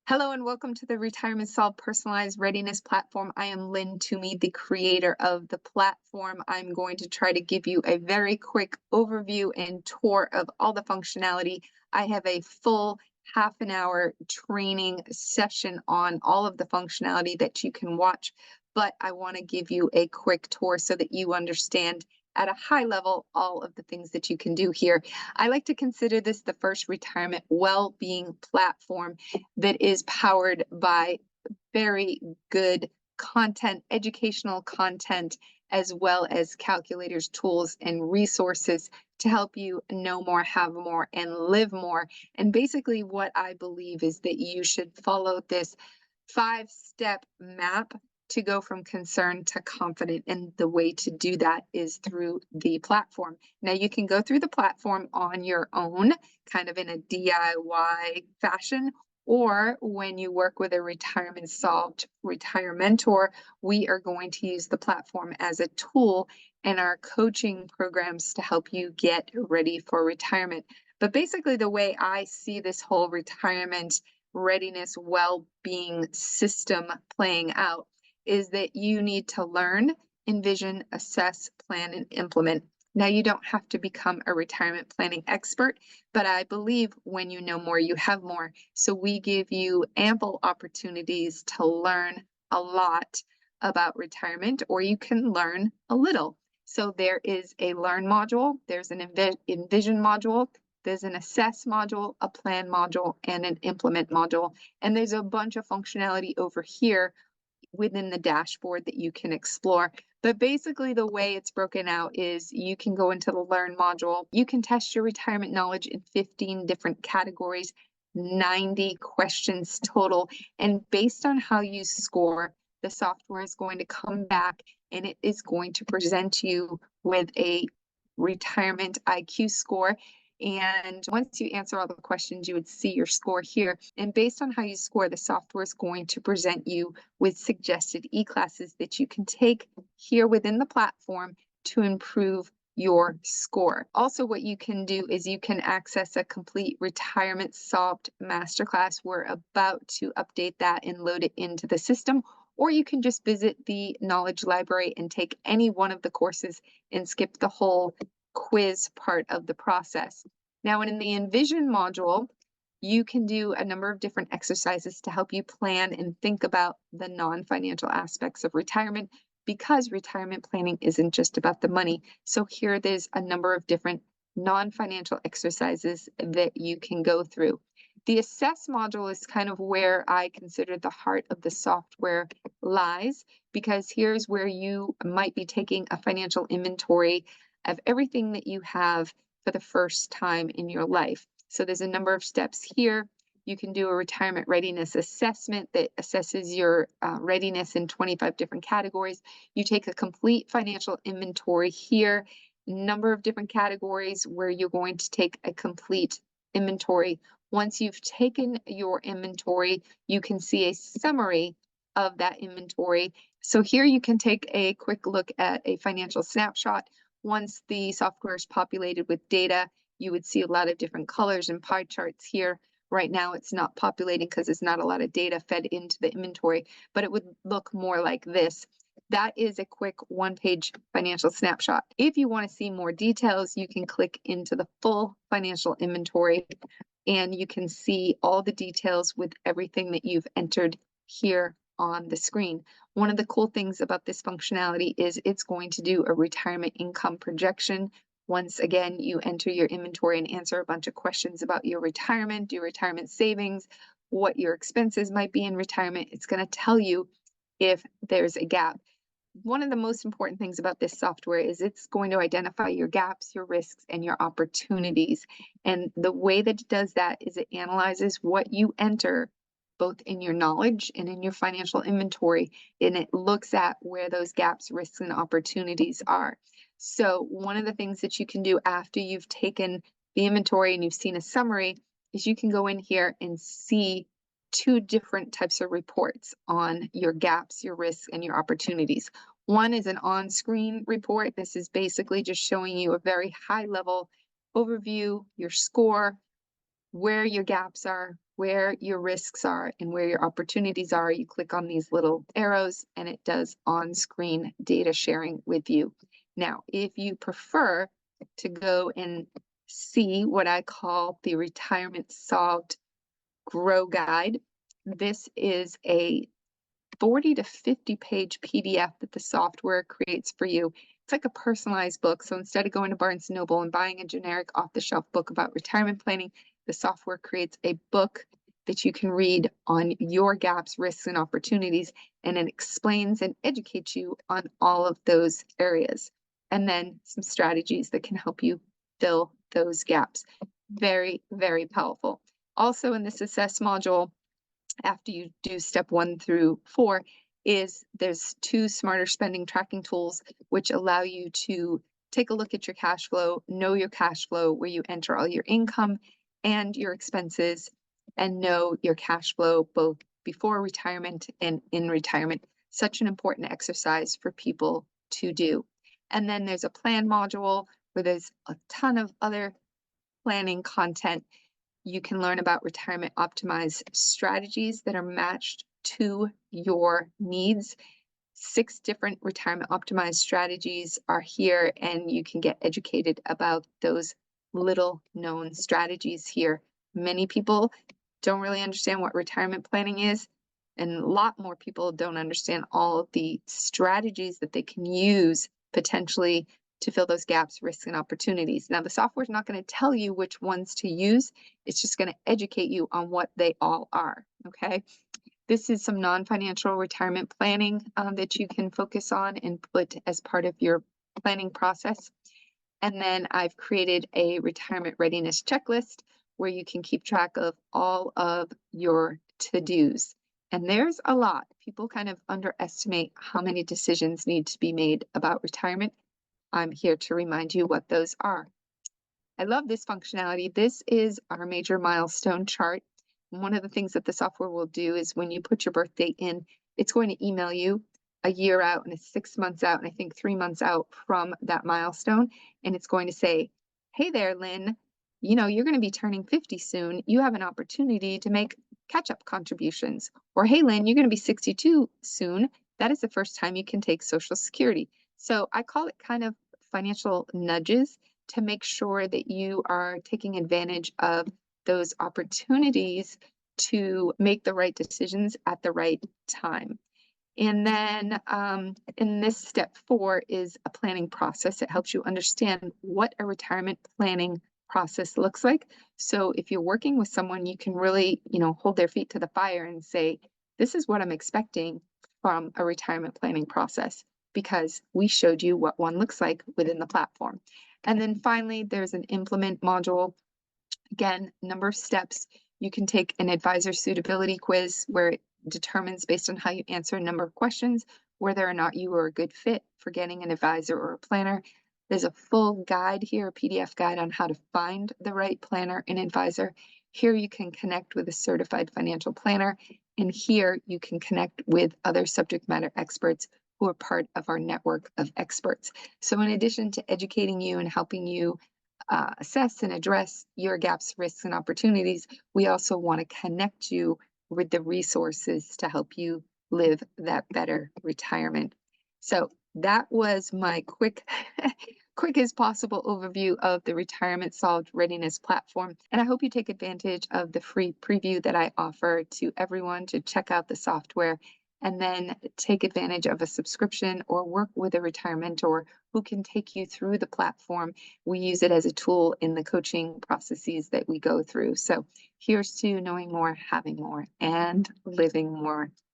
Hello and welcome to the Retirement Solve Personalized Readiness Platform. I am Lynn Toomey, the creator of the platform. I'm going to try to give you a very quick overview and tour of all the functionality. I have a full half an hour training session on all of the functionality that you can watch, but I want to give you a quick tour so that you understand at a high level all of the things that you can do here. I like to consider this the first retirement well-being platform that is powered by very good content, educational content, as well as calculators, tools, and resources to help you know more, have more, and live more. And basically, what I believe is that you should follow this 5-step map to go from concerned to confident. And the way to do that is through the platform. Now, you can go through the platform on your own, kind of in a DIY fashion, or when you work with a Retirement Solved Retire-Mentor, we are going to use the platform as a tool in our coaching programs to help you get ready for retirement. But basically, the way I see this whole retirement readiness well-being system playing out is that you need to learn, envision, assess, plan, and implement. Now, you don't have to become a retirement planning expert, but I believe when you know more, you have more. So we give you ample opportunities to learn a lot about retirement, or you can learn a little. So there is a learn module, there's an envision module, there's an assess module, a plan module, and an implement module. And there's a bunch of functionality over here within the dashboard that you can explore. But basically, the way it's broken out is you can go into the Learn module. You can test your retirement knowledge in 15 different categories, 90 questions total. And based on how you score, the software is going to come back and it is going to present you with a retirement IQ score. And once you answer all the questions, you would see your score here. And based on how you score, the software is going to present you with suggested e-classes that you can take here within the platform to improve your score. Also, what you can do is you can access a complete Retirement Solved Masterclass. We're about to update that and load it into the system. Or you can just visit the Knowledge Library and take any one of the courses and skip the whole quiz part of the process. Now, in the Envision module, you can do a number of different exercises to help you plan and think about the non-financial aspects of retirement, because retirement planning isn't just about the money. So here there's a number of different non-financial exercises that you can go through. The Assess module is kind of where I consider the heart of the software lies, because here's where you might be taking a financial inventory of everything that you have for the first time in your life. So there's a number of steps here. You can do a retirement readiness assessment that assesses your readiness in 25 different categories. You take a complete financial inventory here, number of different categories where you're going to take a complete inventory. Once you've taken your inventory, you can see a summary of that inventory. So here you can take a quick look at a financial snapshot. Once the software is populated with data, you would see a lot of different colors and pie charts here. Right now, it's not populating because there's not a lot of data fed into the inventory, but it would look more like this. That is a quick one-page financial snapshot. If you want to see more details, you can click into the full financial inventory and you can see all the details with everything that you've entered here on the screen. One of the cool things about this functionality is it's going to do a retirement income projection. Once again, you enter your inventory and answer a bunch of questions about your retirement, your retirement savings, what your expenses might be in retirement. It's going to tell you if there's a gap. One of the most important things about this software is it's going to identify your gaps, your risks, and your opportunities. And the way that it does that is it analyzes what you enter both in your knowledge and in your financial inventory, and it looks at where those gaps, risks, and opportunities are. So one of the things that you can do after you've taken the inventory and you've seen a summary is you can go in here and see two different types of reports on your gaps, your risks, and your opportunities. One is an on-screen report. This is basically just showing you a very high-level overview, your score, where your gaps are, where your risks are, and where your opportunities are. You click on these little arrows and it does on-screen data sharing with you. Now, if you prefer to go and see what I call the Retirement Solved Grow Guide, this is a 40 to 50 page PDF that the software creates for you. It's like a personalized book. So instead of going to Barnes & Noble and buying a generic off-the-shelf book about retirement planning, the software creates a book that you can read on your gaps, risks, and opportunities, and it explains and educates you on all of those areas. And then some strategies that can help you fill those gaps. Very, very powerful. Also in this assess module, after you do step 1 through 4, there's 2 smarter spending tracking tools which allow you to take a look at your cash flow, know your cash flow, where you enter all your income and your expenses, and know your cash flow both before retirement and in retirement. Such an important exercise for people to do. And then there's a plan module where there's a ton of other planning content. You can learn about retirement optimized strategies that are matched to your needs. 6 different retirement optimized strategies are here, and you can get educated about those little known strategies here. Many people don't really understand what retirement planning is, and a lot more people don't understand all of the strategies that they can use potentially to fill those gaps, risks, and opportunities. Now, the software is not going to tell you which ones to use. It's just going to educate you on what they all are, okay? This is some non-financial retirement planning that you can focus on and put as part of your planning process. And then I've created a retirement readiness checklist where you can keep track of all of your to-dos. And there's a lot. People kind of underestimate how many decisions need to be made about retirement. I'm here to remind you what those are. I love this functionality. This is our major milestone chart. One of the things that the software will do is when you put your birth date in, it's going to email you a year out and 6 months out, and I think 3 months out from that milestone. And it's going to say, hey there, Lynn, you know, you're going to be turning 50 soon. You have an opportunity to make catch-up contributions. Or, hey, Lynn, you're going to be 62 soon. That is the first time you can take Social Security. So I call it kind of financial nudges to make sure that you are taking advantage of those opportunities to make the right decisions at the right time. And then in this step 4 is a planning process. It helps you understand what a retirement planning process looks like. So if you're working with someone, you can really, hold their feet to the fire and say, this is what I'm expecting from a retirement planning process, because we showed you what one looks like within the platform. And then finally, there's an implement module. Again, number of steps. You can take an advisor suitability quiz where it determines, based on how you answer a number of questions, whether or not you are a good fit for getting an advisor or a planner. There's a full guide here, a PDF guide on how to find the right planner and advisor. Here you can connect with a certified financial planner, and here you can connect with other subject matter experts who are part of our network of experts. So in addition to educating you and helping you assess and address your gaps, risks, and opportunities, we also want to connect you with the resources to help you live that better retirement. So that was my quick as possible overview of the Retirement Solved Readiness platform. And I hope you take advantage of the free preview that I offer to everyone to check out the software, and then take advantage of a subscription or work with a retirement mentor who can take you through the platform. We use it as a tool in the coaching processes that we go through. So here's to knowing more, having more, and living more.